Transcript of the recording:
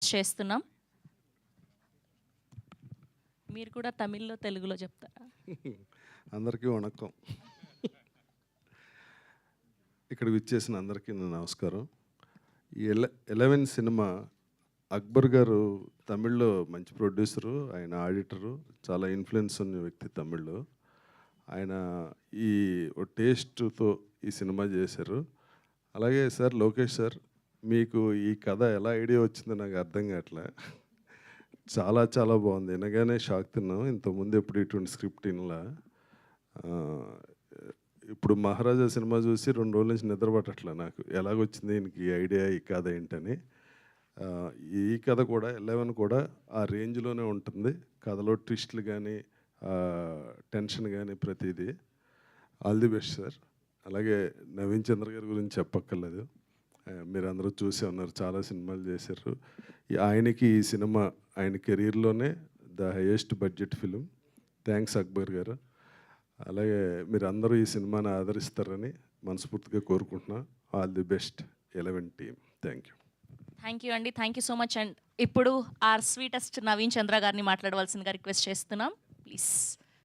Request చేస్తున్నాం. మీరు కూడా తమిళ్లో తెలుగులో చెప్తారా? అందరికీ వణక్కం. ఇక్కడికి విచ్చేసిన అందరికీ నా నమస్కారం. ఈ 11 సినిమా అక్బర్ గారు తమిళ్లో మంచి ప్రొడ్యూసరు, ఆయన ఆడిటరు, చాలా ఇన్ఫ్లుయెన్స్ ఉన్న వ్యక్తి తమిళ్లో. ఆయన ఈ టేస్ట్తో ఈ సినిమా చేశారు. అలాగే సార్ లోకేష్ సార్, మీకు ఈ కథ ఎలా ఐడియా వచ్చిందో నాకు అర్థం కావట్లే. చాలా చాలా బాగుంది. వినగానే షాక్ తిన్నాం. ఇంతకుముందు ఎప్పుడు ఇటువంటి స్క్రిప్ట్ వినలా. ఇప్పుడు మహారాజా సినిమా చూసి 2 రోజుల నుంచి నిద్ర పట్టట్లే నాకు. ఎలాగొచ్చింది ఈయనకి ఈ ఐడియా, ఈ కథ ఏంటని. ఈ కథ కూడా 11 కూడా ఆ రేంజ్లోనే ఉంటుంది. కథలో ట్విస్ట్లు కానీ, టెన్షన్ కానీ ప్రతిదీ. All the best sir. అలాగే నవీన్ చంద్ర గారి గురించి చెప్పక్కర్లేదు. మీరు అందరూ చూసే ఉన్నారు, చాలా సినిమాలు చేశారు. ఆయనకి ఈ సినిమా ఆయన కెరీర్లోనే the highest budget film. Thanks Akbar గారు. అలాగే మీరు అందరూ ఈ సినిమాని ఆదరిస్తారని మనస్ఫూర్తిగా కోరుకుంటున్నా. All the best 11 team. Thank you. Thank you అండి. Thank you so much. And ఇప్పుడు ఆర్ స్వీటెస్ట్ నవీన్ చంద్ర గారిని మాట్లాడవలసిందిగా రిక్వెస్ట్ చేస్తున్నాం ప్లీజ్.